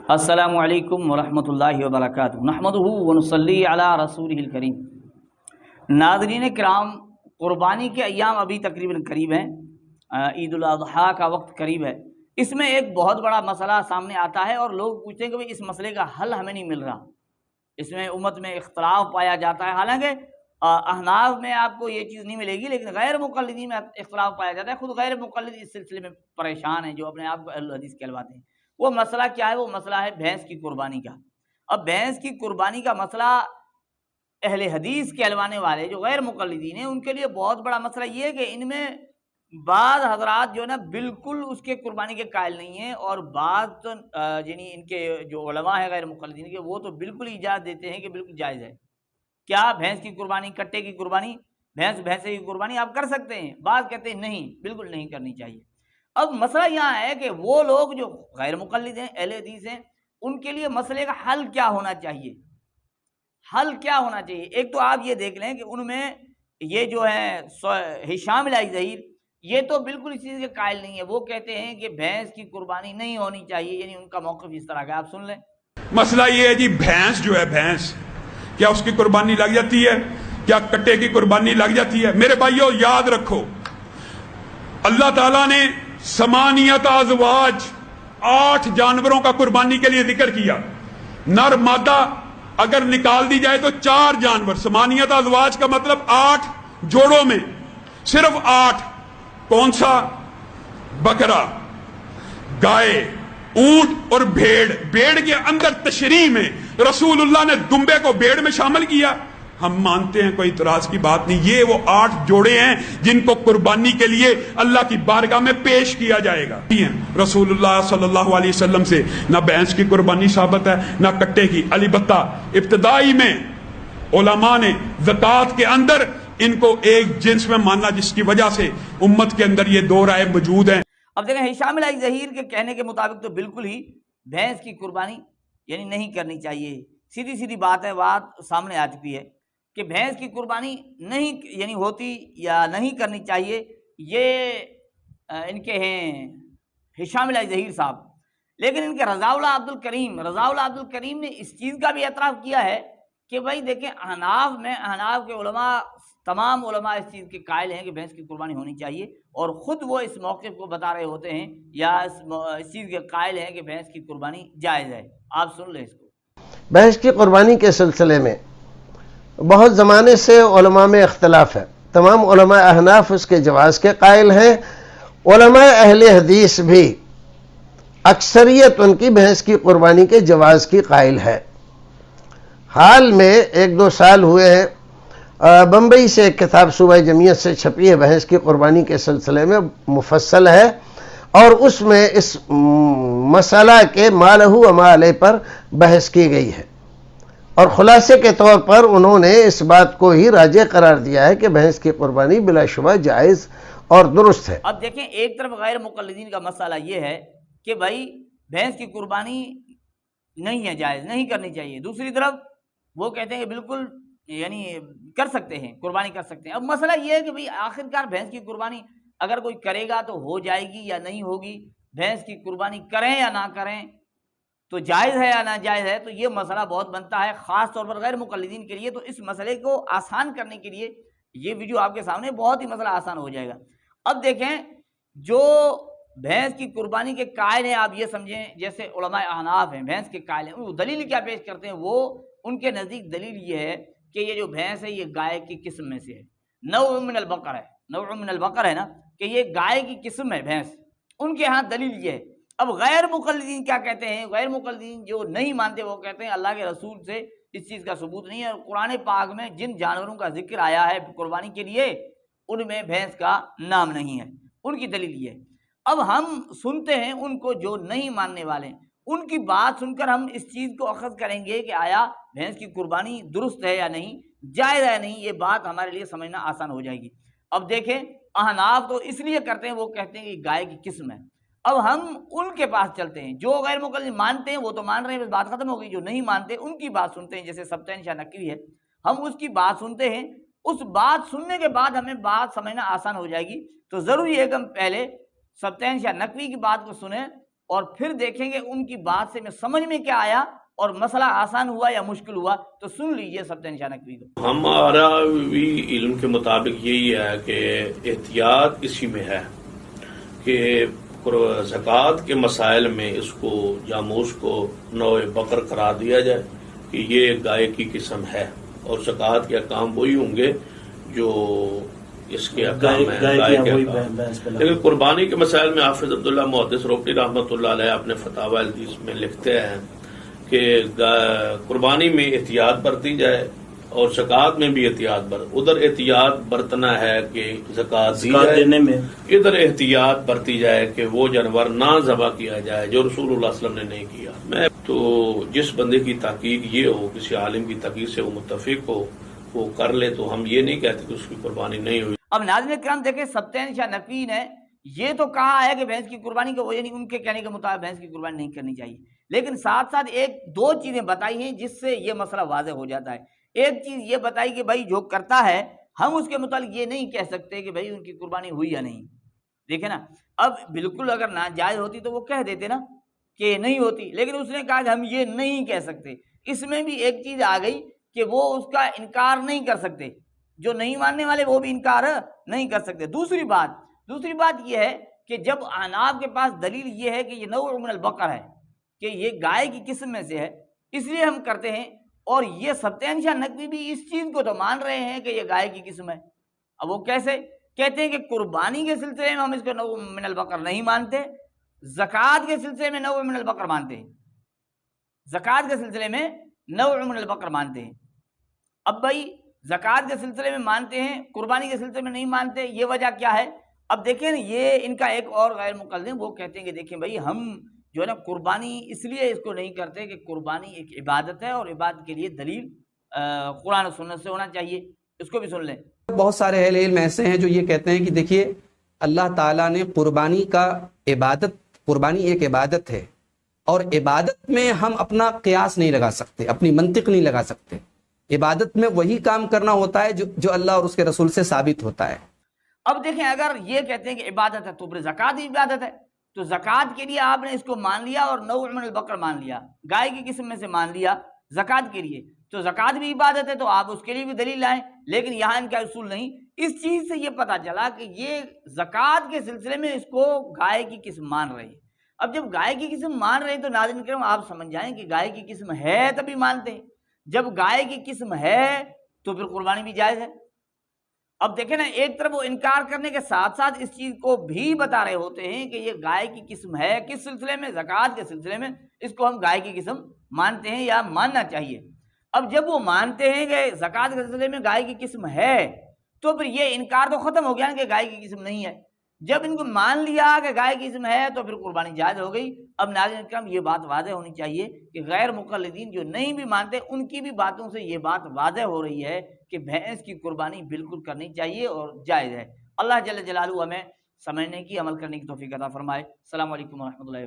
السلام علیکم ورحمۃ اللہ وبرکاتہ نحمدہ ونصلی علی رسولہ الکریم۔ ناظرین کرام، قربانی کے ایام ابھی تقریباً قریب ہیں، عید الاضحیٰ کا وقت قریب ہے۔ اس میں ایک بہت بڑا مسئلہ سامنے آتا ہے اور لوگ پوچھتے ہیں کہ بھئی اس مسئلے کا حل ہمیں نہیں مل رہا۔ اس میں امت میں اختلاف پایا جاتا ہے، حالانکہ احناف میں آپ کو یہ چیز نہیں ملے گی، لیکن غیر مقلدین میں اختلاف پایا جاتا ہے۔ خود غیر مقلد اس سلسلے میں پریشان ہیں، جو اپنے آپ کو اہل حدیث کہلواتے ہیں۔ وہ مسئلہ کیا ہے؟ وہ مسئلہ ہے بھینس کی قربانی کا۔ اب بھینس کی قربانی کا مسئلہ اہل حدیث کہلوانے والے جو غیر مقلدین ہیں ان کے لیے بہت بڑا مسئلہ یہ ہے کہ ان میں بعض حضرات جو ہے نا بالکل اس کے قربانی کے قائل نہیں ہیں، اور بعض تو یعنی ان کے جو علماء ہیں غیر مقلدین کے، وہ تو بالکل اجازت دیتے ہیں کہ بالکل جائز ہے۔ کیا بھینس کی قربانی، کٹے کی قربانی، بھینسے کی قربانی آپ کر سکتے ہیں؟ بعض کہتے ہیں نہیں، بالکل نہیں کرنی چاہیے۔ اب مسئلہ یہاں ہے کہ وہ لوگ جو غیر مقلد ہیں، اہل حدیث ہیں، ان کے لیے مسئلے کا حل کیا ہونا چاہیے؟ حل کیا ہونا چاہیے؟ ایک تو آپ یہ دیکھ لیں کہ ان میں یہ جو ہے ہشام الہی ظہیر، یہ تو بالکل اس چیز کے قائل نہیں ہے۔ وہ کہتے ہیں کہ بھینس کی قربانی نہیں ہونی چاہیے، یعنی ان کا موقف اس طرح کا ہے۔ آپ سن لیں۔ مسئلہ یہ ہے جی، بھینس جو ہے، بھینس کیا اس کی قربانی لگ جاتی ہے؟ کیا کٹے کی قربانی لگ جاتی ہے؟ میرے بھائیو یاد رکھو، اللہ تعالیٰ نے ثمانیت ازواج 8 جانوروں کا قربانی کے لیے ذکر کیا۔ نر مادہ اگر نکال دی جائے تو 4 جانور، ثمانیت ازواج کا مطلب 8 جوڑوں میں صرف 8۔ کون سا؟ بکرا، گائے، اونٹ اور بھیڑ۔ بھیڑ کے اندر تشریح میں رسول اللہ نے دمبے کو بھیڑ میں شامل کیا۔ ہم مانتے ہیں، کوئی اعتراض کی بات نہیں۔ یہ وہ 8 جوڑے ہیں جن کو قربانی کے لیے اللہ کی بارگاہ میں پیش کیا جائے گا۔ رسول اللہ صلی اللہ علیہ وسلم سے نہ بھینس کی قربانی ثابت ہے نہ کٹے کی۔ البتہ ابتدائی میں علماء نے زکوٰۃ کے اندر ان کو ایک جنس میں ماننا، جس کی وجہ سے امت کے اندر یہ 2 رائے موجود ہیں۔ اب دیکھیں، ہشام الہی ظہیر کے کہنے کے مطابق تو بالکل ہی بھینس کی قربانی یعنی نہیں کرنی چاہیے۔ سیدھی بات ہے، بات سامنے آ چکی ہے کہ بھینس کی قربانی نہیں یعنی ہوتی یا نہیں کرنی چاہیے۔ یہ ان کے ہیں ہشام الہی ظہیر صاحب، لیکن ان کے رضا اللہ عبد الکریم نے اس چیز کا بھی اعتراف کیا ہے کہ بھائی دیکھیں، احناف کے علماء، تمام علماء اس چیز کے قائل ہیں کہ بھینس کی قربانی ہونی چاہیے، اور خود وہ اس موقف کو بتا رہے ہوتے ہیں یا اس چیز کے قائل ہیں کہ بھینس کی قربانی جائز ہے۔ آپ سن لیں اس کو۔ بھینس کی قربانی کے سلسلے میں بہت زمانے سے علماء میں اختلاف ہے۔ تمام علماء احناف اس کے جواز کے قائل ہیں، علماء اہل حدیث بھی اکثریت ان کی بھینس کی قربانی کے جواز کی قائل ہے۔ حال میں 1-2 سال ہوئے ہیں، بمبئی سے ایک کتاب صوبہ جمعیت سے چھپی ہے، بھینس کی قربانی کے سلسلے میں مفصل ہے، اور اس میں اس مسئلہ کے ما لہ و ما علیہ پر بحث کی گئی ہے، اور خلاصے کے طور پر انہوں نے اس بات کو ہی راجح قرار دیا ہے کہ بھینس کی قربانی بلا شبہ جائز اور درست ہے۔ اب دیکھیں، ایک طرف غیر مقلدین کا مسئلہ یہ ہے کہ بھائی بھینس کی قربانی نہیں ہے، جائز نہیں کرنی چاہیے۔ دوسری طرف وہ کہتے ہیں کہ بالکل یعنی کر سکتے ہیں، قربانی کر سکتے ہیں۔ اب مسئلہ یہ ہے کہ بھئی آخرکار بھینس کی قربانی اگر کوئی کرے گا تو ہو جائے گی یا نہیں ہوگی؟ بھینس کی قربانی کریں یا نہ کریں تو جائز ہے یا ناجائز ہے؟ تو یہ مسئلہ بہت بنتا ہے، خاص طور پر غیر مقلدین کے لیے۔ تو اس مسئلے کو آسان کرنے کے لیے یہ ویڈیو آپ کے سامنے، بہت ہی مسئلہ آسان ہو جائے گا۔ اب دیکھیں، جو بھینس کی قربانی کے قائل ہیں، آپ یہ سمجھیں جیسے علماء احناف ہیں، بھینس کے قائل ہیں، وہ دلیل کیا پیش کرتے ہیں؟ وہ ان کے نزدیک دلیل یہ ہے کہ یہ جو بھینس ہے یہ گائے کی قسم میں سے ہے، نوع من البقر ہے نا، کہ یہ گائے کی قسم ہے بھینس۔ ان کے ہاں دلیل یہ ہے۔ اب غیر مقلدین کیا کہتے ہیں؟ غیر مقلدین جو نہیں مانتے وہ کہتے ہیں اللہ کے رسول سے اس چیز کا ثبوت نہیں ہے، اور قرآن پاک میں جن جانوروں کا ذکر آیا ہے قربانی کے لیے ان میں بھینس کا نام نہیں ہے۔ ان کی دلیل یہ ہے۔ اب ہم سنتے ہیں ان کو جو نہیں ماننے والے، ان کی بات سن کر ہم اس چیز کو اخذ کریں گے کہ آیا بھینس کی قربانی درست ہے یا نہیں، جائز ہے یا نہیں۔ یہ بات ہمارے لیے سمجھنا آسان ہو جائے گی۔ اب دیکھیں، احناف تو اس لیے کرتے ہیں، وہ کہتے ہیں کہ گائے کی قسم ہے۔ اب ہم ان کے پاس چلتے ہیں، جو غیر مقلد مانتے ہیں وہ تو مان رہے ہیں، بس بات ختم ہو گئی۔ جو نہیں مانتے ان کی بات سنتے ہیں، جیسے سبطین شاہ نقوی ہے، ہم اس کی بات سنتے ہیں۔ اس بات سننے کے بعد ہمیں بات سمجھنا آسان ہو جائے گی۔ تو ضروری ہے کہ ہم پہلے سبطین شاہ نقوی کی بات کو سنیں، اور پھر دیکھیں گے ان کی بات سے میں سمجھ میں کیا آیا اور مسئلہ آسان ہوا یا مشکل ہوا. تو سن لیجئے سبطین نشان نقوی کو. ہمارا بھی علم کے مطابق یہی ہے کہ احتیاط اسی میں ہے کہ زکوٰۃ کے مسائل میں اس کو جاموس کو نوع بقر قرار دیا جائے کہ یہ گائے کی قسم ہے، اور زکوٰۃ کے احکام وہی ہوں گے جو اس کے احکام ہیں گائے کے احکام. لیکن قربانی کے مسائل میں حافظ عبداللہ محدث روکڑی رحمۃ اللہ علیہ اپنے فتاوی الحدیث میں لکھتے ہیں کہ قربانی میں احتیاط برتی جائے اور زکوٰۃ میں بھی احتیاط ادھر احتیاط برتنا ہے کہ زکوٰۃ دی جائے، دینے میں ادھر احتیاط برتی جائے کہ وہ جانور نہ ذبح کیا جائے جو رسول اللہ صلی اللہ علیہ وسلم نے نہیں کیا. میں تو جس بندے کی تحقیق یہ ہو، کسی عالم کی تحقیق سے وہ متفق ہو، وہ کر لے، تو ہم یہ نہیں کہتے کہ اس کی قربانی نہیں ہوئی. اب ناظرین کرام دیکھیں سبطین نشان نقوی نے یہ تو کہا ہے کہ بھینس کی قربانی کو یعنی ان کے کہنے کے مطابق بھینس کی قربانی نہیں کرنی چاہیے، لیکن ساتھ ساتھ ایک دو چیزیں بتائی ہیں جس سے یہ مسئلہ واضح ہو جاتا ہے. ایک چیز یہ بتائی کہ بھائی جو کرتا ہے ہم اس کے متعلق یہ نہیں کہہ سکتے کہ بھائی ان کی قربانی ہوئی یا نہیں. دیکھیں نا، اب بالکل اگر ناجائز ہوتی تو وہ کہہ دیتے نا کہ نہیں ہوتی، لیکن اس نے کہا کہ ہم یہ نہیں کہہ سکتے. اس میں بھی ایک چیز آ گئی کہ وہ اس کا انکار نہیں کر سکتے، جو نہیں ماننے والے وہ بھی انکار نہیں کر سکتے. دوسری بات یہ ہے کہ جب احناف کے پاس دلیل یہ ہے کہ یہ نوع من البقر ہے، کہ یہ گائے کی قسم میں سے ہے، اس لیے ہم کرتے ہیں. اور یہ سبطین نشان نقوی بھی اس چیز کو تو مان رہے ہیں کہ یہ گائے کی قسم ہے. اب وہ کیسے کہتے ہیں کہ قربانی کے سلسلے میں ہم اس کو نوع من البقر نہیں مانتے، زکوٰۃ کے سلسلے میں نوع من البقر مانتے ہیں، زکوٰۃ کے سلسلے میں نوع من البقر مانتے ہیں. اب بھائی زکوٰۃ کے سلسلے میں مانتے ہیں، قربانی کے سلسلے میں نہیں مانتے، یہ وجہ کیا ہے؟ اب دیکھیں نا، یہ ان کا ایک اور غیر مقلد وہ کہتے ہیں کہ دیکھیں بھائی ہم جو ہے نا قربانی اس لیے اس کو نہیں کرتے کہ قربانی ایک عبادت ہے اور عبادت کے لیے دلیل قرآن و سنت سے ہونا چاہیے. اس کو بھی سن لیں. بہت سارے اہل علم ایسے ہیں جو یہ کہتے ہیں کہ دیکھیے اللہ تعالیٰ نے قربانی ایک عبادت ہے، اور عبادت میں ہم اپنا قیاس نہیں لگا سکتے، اپنی منطق نہیں لگا سکتے. عبادت میں وہی کام کرنا ہوتا ہے جو اللہ اور اس کے رسول سے ثابت ہوتا ہے. اب دیکھیں اگر یہ کہتے ہیں کہ عبادت ہے تو پھر زکوٰۃ بھی عبادت ہے، تو زکوٰۃ کے لیے آپ نے اس کو مان لیا اور نوع من البقر مان لیا، گائے کی قسم میں سے مان لیا زکوٰۃ کے لیے، تو زکوٰۃ بھی عبادت ہے تو آپ اس کے لیے بھی دلیل لائیں. لیکن یہاں ان کا اصول نہیں. اس چیز سے یہ پتہ چلا کہ یہ زکوٰۃ کے سلسلے میں اس کو گائے کی قسم مان رہے ہیں. اب جب گائے کی قسم مان رہے ہیں تو ناظرین کرام آپ سمجھ جائیں کہ گائے کی قسم ہے تبھی مانتے ہیں. جب گائے کی قسم ہے تو پھر قربانی بھی جائز ہے. اب دیکھیں نا، ایک طرف وہ انکار کرنے کے ساتھ ساتھ اس چیز کو بھی بتا رہے ہوتے ہیں کہ یہ گائے کی قسم ہے. کس سلسلے میں؟ زکوٰۃ کے سلسلے میں اس کو ہم گائے کی قسم مانتے ہیں یا ماننا چاہیے. اب جب وہ مانتے ہیں کہ زکوٰۃ کے سلسلے میں گائے کی قسم ہے تو پھر یہ انکار تو ختم ہو گیا نا کہ گائے کی قسم نہیں ہے. جب ان کو مان لیا کہ گائے کی قسم ہے تو پھر قربانی جائز ہو گئی. اب ناظرین کرام یہ بات واضح ہونی چاہیے کہ غیر مقلدین جو نہیں بھی مانتے ان کی بھی باتوں سے یہ بات واضح ہو رہی ہے کہ بھینس کی قربانی بالکل کرنی چاہیے اور جائز ہے. اللہ جل جلالہ ہمیں سمجھنے کی، عمل کرنے کی توفیق عطا فرمائے. السلام علیکم ورحمۃ اللہ وبرکاتہ.